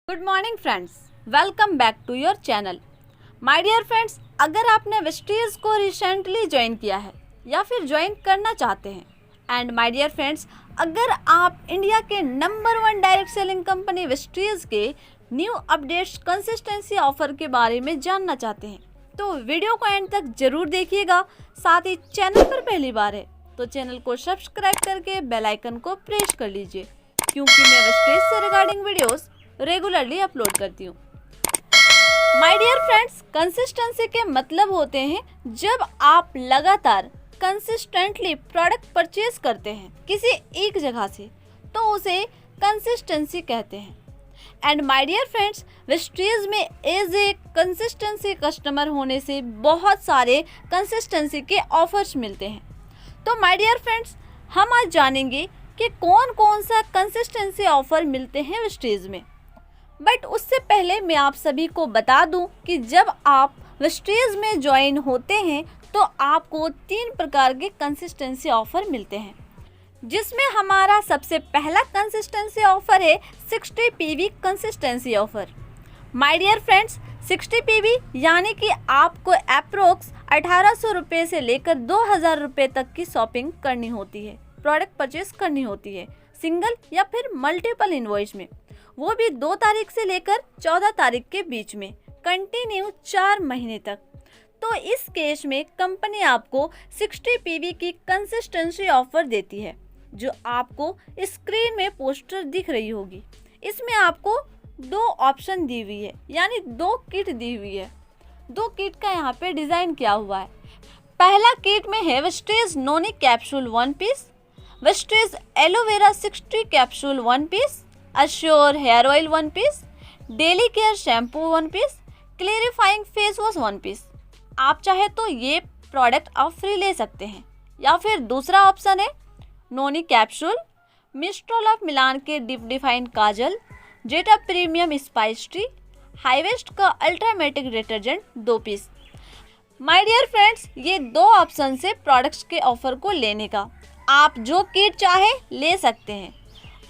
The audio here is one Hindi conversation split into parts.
Good morning friends, welcome back to your channel. My dear friends, अगर आपने वेस्टीज को रिसेंटली ज्वाइन किया है या फिर ज्वाइन करना चाहते हैं, एंड माय डियर फ्रेंड्स, अगर आप इंडिया के number 1 direct selling company Vestige के न्यू अपडेट्स कंसिस्टेंसी ऑफर के बारे में जानना चाहते हैं तो वीडियो को एंड तक जरूर देखिएगा। साथ ही चैनल पर पहली बार है तो चैनल को सब्सक्राइब करके बेल आइकन को प्रेस कर लीजिए, क्योंकि मैं वेस्टीज से रिगार्डिंग वीडियोस रेगुलरली अपलोड करती हूँ। माय डियर फ्रेंड्स, कंसिस्टेंसी के मतलब होते हैं जब आप लगातार कंसिस्टेंटली प्रोडक्ट परचेज करते हैं किसी एक जगह से, तो उसे कंसिस्टेंसी कहते हैं। And my dear friends, Vestige में एज ए कंसिस्टेंसी कस्टमर होने से बहुत सारे कंसिस्टेंसी के ऑफर्स मिलते हैं। तो माय डियर फ्रेंड्स, हम आज जानेंगे कि कौन कौन सा कंसिस्टेंसी ऑफर मिलते हैं वेस्टीज में। बट उससे पहले मैं आप सभी को बता दूं कि जब आप वेस्टीज में ज्वाइन होते हैं तो आपको 3 प्रकार के कंसिस्टेंसी ऑफर मिलते हैं, जिसमें हमारा सबसे पहला कंसिस्टेंसी ऑफर है 60 PV consistency offer. My dear friends, 60 PV यानी कि आपको अप्रोक्स 1800 रुपये से लेकर 2000 रुपये तक की शॉपिंग करनी होती है, प्रोडक्ट परचेज करनी होती है, सिंगल या फिर मल्टीपल इनवॉइस में, वो भी 2 तारीख से लेकर 14 तारीख के बीच में, कंटिन्यू 4 महीने तक। तो इस केस में कंपनी आपको 60 PV की कंसिस्टेंसी ऑफर देती है, जो आपको स्क्रीन में पोस्टर दिख रही होगी। इसमें आपको 2 ऑप्शन दी हुई है, यानी 2 किट दी हुई है। 2 किट का यहाँ पे डिज़ाइन किया हुआ है। पहला किट में है Vestige noni capsule 1 piece, Vestige aloe vera 60 capsule 1 piece, assure hair oil 1 piece, daily care shampoo 1 piece, clarifying face wash 1 piece. आप चाहे तो ये प्रोडक्ट आप फ्री ले सकते हैं, या फिर दूसरा ऑप्शन है नोनी कैप्सूल, मिस्ट्रॉल ऑफ मिलान के deep define kajal, Zeta premium spice tea, हाईवेस्ट का ultramatic detergent 2 piece. My dear friends, ये 2 ऑप्शन से प्रोडक्ट्स के ऑफर को लेने का, आप जो किट चाहे ले सकते हैं।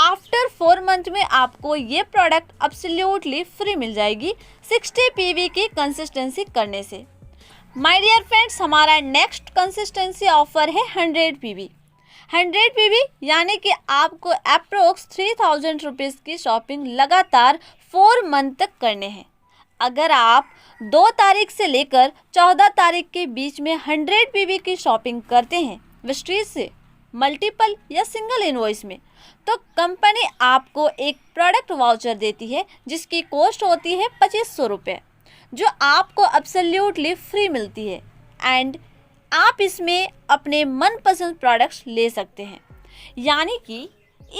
आफ्टर 4 मंथ में आपको ये प्रोडक्ट एब्सोल्युटली फ्री मिल जाएगी 60 PV की कंसिस्टेंसी करने से। माय डियर फ्रेंड्स, हमारा नेक्स्ट कंसिस्टेंसी ऑफर है 100 PV। 100 PV यानी कि आपको अप्रोक्स 3000 रुपीज़ की शॉपिंग लगातार 4 मंथ तक करने हैं। अगर आप 2 तारीख से लेकर 14 तारीख के बीच में 100 PV की शॉपिंग करते हैं वेस्टीज से, मल्टीपल या सिंगल इनवॉइस में, तो कंपनी आपको एक प्रोडक्ट वाउचर देती है जिसकी कॉस्ट होती है 2500 रुपये, जो आपको एब्सोल्युटली फ्री मिलती है। एंड आप इसमें अपने मनपसंद प्रोडक्ट्स ले सकते हैं, यानी कि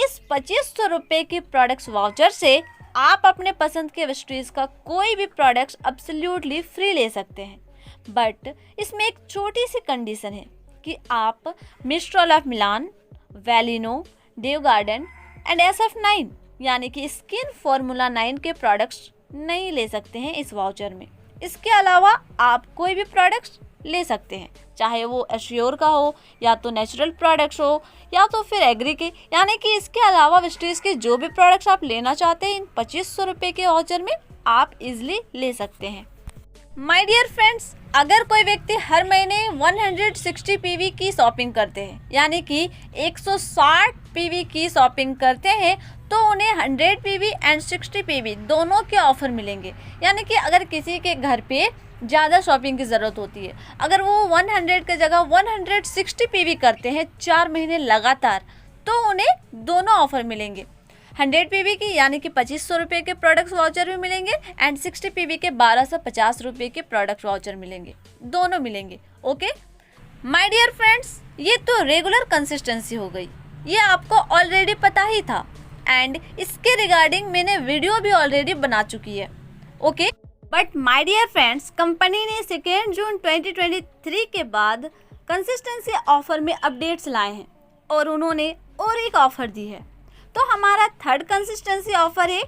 इस 2500 रुपये के प्रोडक्ट्स वाउचर से आप अपने पसंद के वेस्टीज का कोई भी प्रोडक्ट्स एब्सोल्युटली फ्री ले सकते हैं। बट इसमें एक छोटी सी कंडीशन है कि आप Mistral of Milan, Valino, Dave garden and SF9 यानी कि स्किन फॉर्मूला 9 के प्रोडक्ट्स नहीं ले सकते हैं इस वाउचर में। इसके अलावा आप कोई भी प्रोडक्ट्स ले सकते हैं, चाहे वो एश्योर का हो, या तो नेचुरल प्रोडक्ट्स हो, या तो फिर एग्री के, यानी कि इसके अलावा वेस्टीज के जो भी प्रोडक्ट्स आप लेना चाहते हैं इन 2500 रुपये के वाउचर में आप इजिली ले सकते हैं। माय डियर फ्रेंड्स, अगर कोई व्यक्ति हर महीने 160 PV की शॉपिंग करते हैं, यानी कि 160 PV की शॉपिंग करते हैं, तो उन्हें 100 PV एंड 60 PV दोनों के ऑफर मिलेंगे। यानी कि अगर किसी के घर पे ज़्यादा शॉपिंग की ज़रूरत होती है, अगर वो 100 की जगह 160 PV करते हैं 4 महीने लगातार, तो उन्हें दोनों ऑफर मिलेंगे। 100 PV की यानी कि 2500 रुपये के प्रोडक्ट्स वाउचर भी मिलेंगे, एंड 60 PV के 1250 रुपये के प्रोडक्ट वाउचर मिलेंगे, दोनों मिलेंगे। ओके माय डियर फ्रेंड्स, ये तो रेगुलर कंसिस्टेंसी हो गई, ये आपको ऑलरेडी पता ही था, एंड इसके रिगार्डिंग मैंने वीडियो भी ऑलरेडी बना चुकी है। Okay but my dear friends, company ने 2 जून 2023 के बाद कंसिस्टेंसी ऑफर में अपडेट्स लाए हैं, और उन्होंने और एक ऑफर दी है। तो हमारा 3rd कंसिस्टेंसी ऑफर है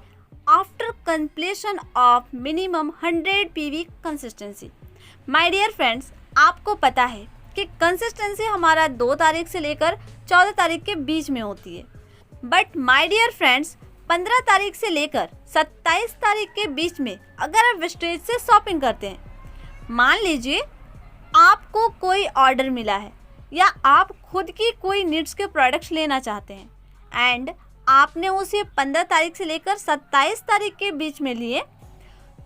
after completion of minimum 100 PV consistency. My dear friends, आपको पता है कि कंसिस्टेंसी हमारा 2 तारीख से लेकर 14 तारीख के बीच में होती है, बट माय डियर फ्रेंड्स, 15 तारीख से लेकर 27 तारीख के बीच में अगर आप वेस्टेज से शॉपिंग करते हैं, मान लीजिए आपको कोई ऑर्डर मिला है या आप खुद की कोई नीड्स के प्रोडक्ट्स लेना चाहते हैं एंड आपने उसे 15 तारीख से लेकर 27 तारीख के बीच में लिए,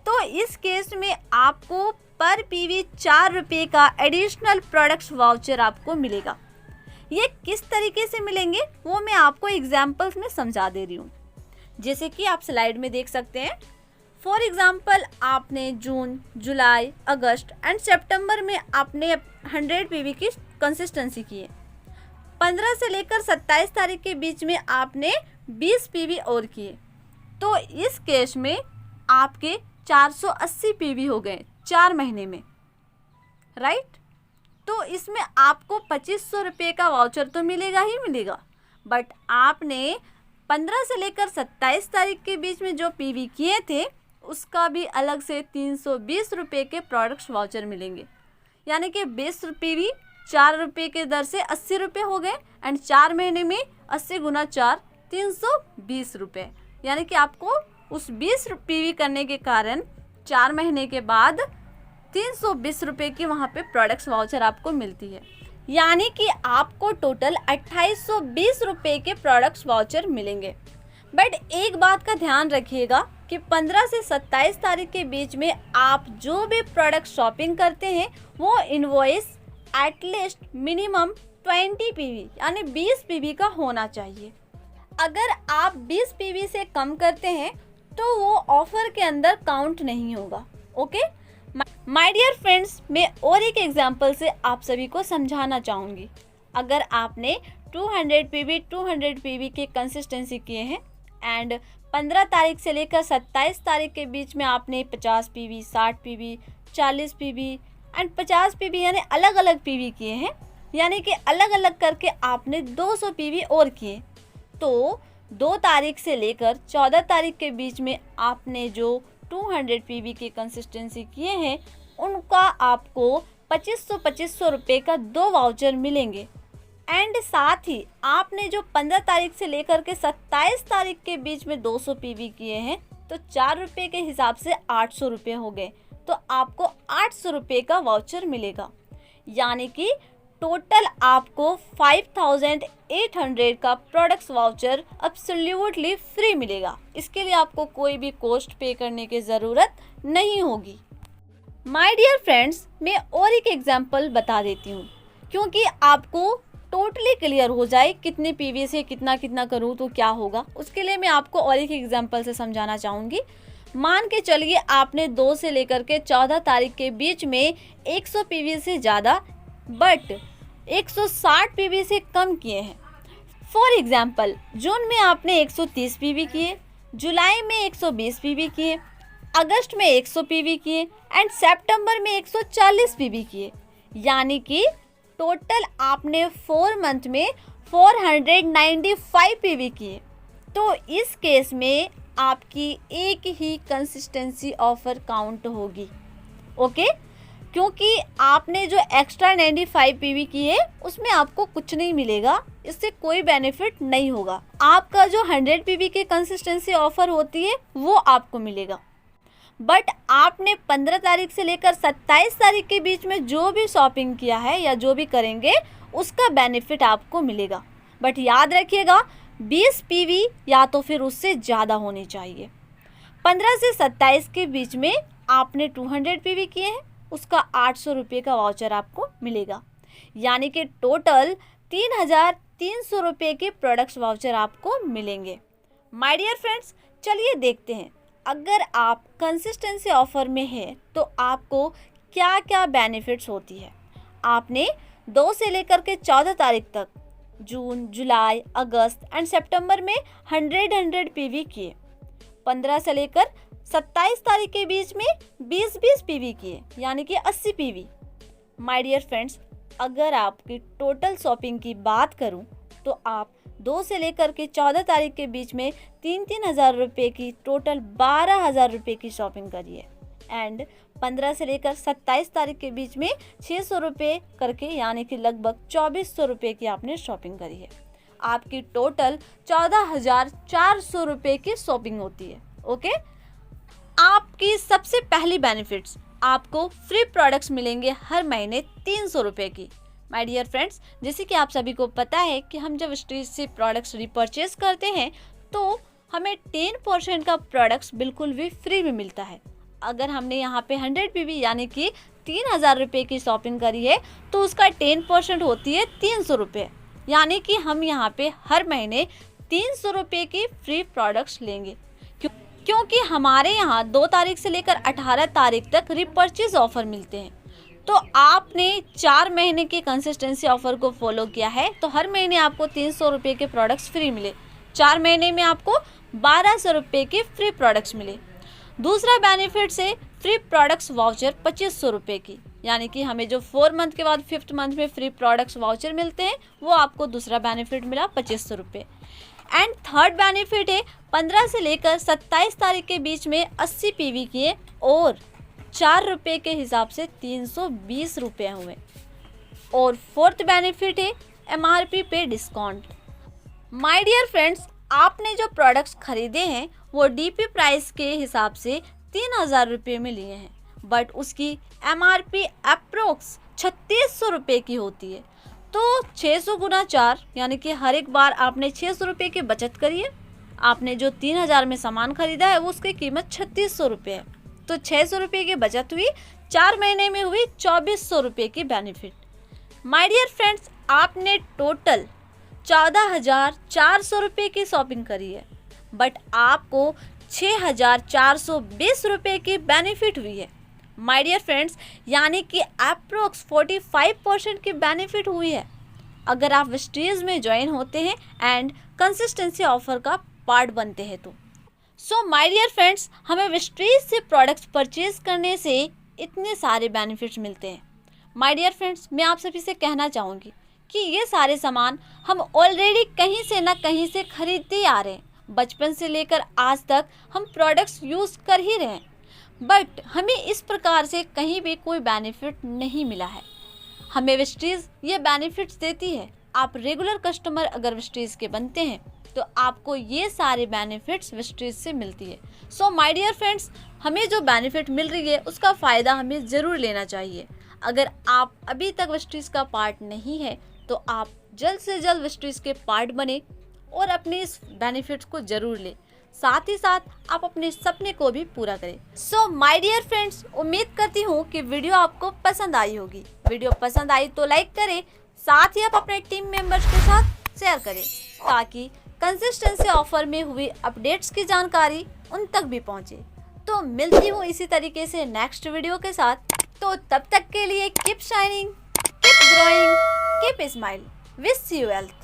तो इस केस में आपको पर पीवी 4 रुपये का एडिशनल प्रोडक्ट्स वाउचर आपको मिलेगा। ये किस तरीके से मिलेंगे वो मैं आपको एग्जाम्पल्स में समझा दे रही हूँ, जैसे कि आप स्लाइड में देख सकते हैं। फॉर एग्जाम्पल, आपने जून, जुलाई, अगस्त एंड सितंबर में आपने 100 पीवी की कंसिस्टेंसी की है। 15 से लेकर 27 तारीख के बीच में आपने 20 पीवी और किए, तो इस केस में आपके 480 पीवी हो गए 4 महीने में, राइट। तो इसमें आपको 2500 रुपये का वाउचर तो मिलेगा ही मिलेगा, बट आपने 15 से लेकर 27 तारीख के बीच में जो पीवी किए थे उसका भी अलग से 320 रुपये के प्रोडक्ट्स वाउचर मिलेंगे। यानी कि 20 पीवी 4 रुपये के दर से 80 रुपये हो गए एंड 4 महीने में 80 गुना 4 320 रुपये। यानी कि आपको उस 20 पीवी करने के कारण 4 महीने के बाद 320 रुपये की वहाँ पे प्रोडक्ट्स वाउचर आपको मिलती है। यानी कि आपको टोटल 2820 रुपये के प्रोडक्ट्स वाउचर मिलेंगे। बट एक बात का ध्यान रखिएगा कि 15 से 27 तारीख के बीच में आप जो भी प्रोडक्ट शॉपिंग करते हैं वो इनवॉइस एटलीस्ट मिनिमम 20 पीवी यानी 20 पीवी का होना चाहिए। अगर आप 20 पीवी से कम करते हैं तो वो ऑफर के अंदर काउंट नहीं होगा। ओके माय डियर फ्रेंड्स, मैं और एक एग्जांपल से आप सभी को समझाना चाहूँगी। अगर आपने 200 पीवी के कंसिस्टेंसी किए हैं एंड 15 तारीख से लेकर 27 तारीख के बीच में आपने 50 PV, 60 PV, 40 PV and 50 PV यानी अलग अलग पीवी किए हैं, यानी कि अलग अलग करके आपने 200 पीवी और किए, तो 2 तारीख से लेकर 14 तारीख के बीच में आपने जो 200 पीवी की कंसिस्टेंसी किए हैं उनका आपको 2500 रुपये का 2 वाउचर मिलेंगे। एंड साथ ही आपने जो 15 तारीख से लेकर के 27 तारीख के बीच में 200 पीवी किए हैं तो 4 रुपये के हिसाब से 800 रुपये हो गए, तो आपको 800 रुपये का वाउचर मिलेगा। यानी कि टोटल आपको 5800 का प्रोडक्ट्स वाउचर एब्सोल्युटली फ्री मिलेगा। इसके लिए आपको कोई भी कॉस्ट पे करने की ज़रूरत नहीं होगी। माय डियर फ्रेंड्स, मैं और एक एग्जांपल बता देती हूँ क्योंकि आपको टोटली क्लियर हो जाए कितने पीवी से कितना कितना करूँ तो क्या होगा। उसके लिए मैं आपको और एक एग्जांपल से समझाना चाहूँगी। मान के चलिए आपने 2 से लेकर के 14 तारीख के बीच में 100 पीवी से ज़्यादा बट 160 पीवी से कम किए हैं। फॉर एग्जांपल, जून में आपने 130 पीवी किए, जुलाई में 120 पीवी किए, अगस्त में 100 पीवी किए एंड सितंबर में 140 पीवी किए। यानी कि टोटल आपने 4 मंथ में 495 पीवी किए। तो इस केस में आपकी एक ही कंसिस्टेंसी ऑफर काउंट होगी। ओके, क्योंकि आपने जो एक्स्ट्रा 95 पीवी की है उसमें आपको कुछ नहीं मिलेगा, इससे कोई बेनिफिट नहीं होगा। आपका जो 100 पीवी की कंसिस्टेंसी ऑफर होती है वो आपको मिलेगा। बट आपने 15 तारीख से लेकर 27 तारीख के बीच में जो भी शॉपिंग किया है या जो भी करेंगे उसका बेनिफिट आपको मिलेगा। बट याद रखिएगा 20 पीवी या तो फिर उससे ज़्यादा होनी चाहिए। 15 से 27 के बीच में आपने 200 पीवी किए हैं, उसका 800 रुपये का वाउचर आपको मिलेगा। यानी कि टोटल 3300 रुपये के प्रोडक्ट्स वाउचर आपको मिलेंगे। माय डियर फ्रेंड्स, चलिए देखते हैं अगर आप कंसिस्टेंसी ऑफर में है तो आपको क्या क्या बेनिफिट्स होती है। आपने 2 से लेकर के 14 तारीख तक जून, जुलाई, अगस्त एंड सितंबर में 100 पीवी किए। 15 से लेकर 27 तारीख के बीच में 20 पीवी किए, यानी कि 80 पीवी। माय डियर फ्रेंड्स, अगर आपकी टोटल शॉपिंग की बात करूं तो आप 2 से लेकर के 14 तारीख के बीच में 3 हज़ार रुपये की टोटल 12,000 रुपये की शॉपिंग करिए एंड 15 से लेकर 27 तारीख के बीच में 600 रुपये करके यानी कि लगभग 2400 रुपये की आपने शॉपिंग करी है। आपकी टोटल 14,400 रुपये की शॉपिंग होती है। ओके, आपकी सबसे पहली बेनिफिट्स, आपको फ्री प्रोडक्ट्स मिलेंगे हर महीने 300 रुपये की। माय डियर फ्रेंड्स, जैसे कि आप सभी को पता है कि हम जब स्ट्रीज से प्रोडक्ट्स रिपर्चेज करते हैं तो हमें 10% का प्रोडक्ट्स बिल्कुल भी फ्री में मिलता है। अगर हमने यहाँ पे 100 PV यानी कि 3,000 रुपये की शॉपिंग करी है तो उसका 10% होती है 300 रुपये, यानी कि हम यहाँ पे हर महीने 300 रुपये की फ्री प्रोडक्ट्स लेंगे, क्योंकि हमारे यहाँ 2 तारीख से लेकर 18 तारीख तक रिपर्चेज ऑफर मिलते हैं। तो आपने 4 महीने की कंसिस्टेंसी ऑफर को फॉलो किया है तो हर महीने आपको 300 रुपये के प्रोडक्ट्स फ्री मिले, 4 महीने में आपको 1200 रुपये के फ्री प्रोडक्ट्स मिले। दूसरा बेनिफिट से फ्री प्रोडक्ट्स वाउचर 2500 रुपये की, यानी कि हमें जो 4 मंथ के बाद 5th मंथ में फ्री प्रोडक्ट्स वाउचर मिलते हैं वो आपको दूसरा बेनिफिट मिला 2500 रुपये। एंड थर्ड बेनिफिट है 15 से लेकर 27 तारीख के बीच में 80 PV किए और 4 रुपये के हिसाब से 320 रुपये हुए। और फोर्थ बेनिफिट है MRP पे डिस्काउंट। माय डियर फ्रेंड्स, आपने जो प्रोडक्ट्स खरीदे हैं वो DP प्राइस के हिसाब से 3,000 रुपये में लिए हैं, बट उसकी MRP अप्रोक्स 3600 रुपये की होती है। तो 600 गुना 4 यानी कि हर एक बार आपने 600 रुपये की बचत करी है। आपने जो 3,000 में सामान खरीदा है वो उसकी कीमत 3600 रुपये है, तो 600 रुपये की बचत हुई, 4 महीने में हुई 2400 रुपये की बेनिफिट। माय डियर फ्रेंड्स, आपने टोटल 14,400 रुपये की शॉपिंग करी है, बट आपको 6,420 रुपये की बेनिफिट हुई है। माय डियर फ्रेंड्स, यानी कि अप्रोक्स 45% की बेनिफिट हुई है अगर आप विस्टीज में ज्वाइन होते हैं एंड कंसिस्टेंसी ऑफर का पार्ट बनते हैं तो। सो माय डियर फ्रेंड्स, हमें विस्टीज से प्रोडक्ट्स परचेज करने से इतने सारे बेनिफिट्स मिलते हैं। माय डियर फ्रेंड्स, मैं आप सभी से कहना चाहूँगी कि ये सारे सामान हम ऑलरेडी कहीं से ना कहीं से खरीदते ही आ रहे हैं। बचपन से लेकर आज तक हम प्रोडक्ट्स यूज़ कर ही रहे हैं, बट हमें इस प्रकार से कहीं भी कोई बेनिफिट नहीं मिला है। हमें विस्टीज ये बेनिफिट्स देती है। आप रेगुलर कस्टमर अगर विस्टीज के बनते हैं तो आपको ये सारे बेनिफिट्स विस्टीज से मिलती है। सो माय डियर फ्रेंड्स, हमें जो बेनिफिट मिल रही है उसका फ़ायदा हमें ज़रूर लेना चाहिए। अगर आप अभी तक विस्टीज का पार्ट नहीं है तो आप जल्द से जल्द विस्टीज के पार्ट बने और अपने इस बेनिफिट्स को ज़रूर लें, साथ ही साथ आप अपने सपने को भी पूरा करें। सो माय डियर फ्रेंड्स, उम्मीद करती हूँ कि वीडियो आपको पसंद आई होगी। वीडियो पसंद आई तो लाइक करें, साथ ही आप अपने टीम मेंबर्स के साथ शेयर करें ताकि कंसिस्टेंसी ऑफर में हुई अपडेट्स की जानकारी उन तक भी पहुँचे। तो मिलती हूँ इसी तरीके से नेक्स्ट वीडियो के साथ। तो तब तक के लिए keep shining, keep growing, keep smile, wish you wealth.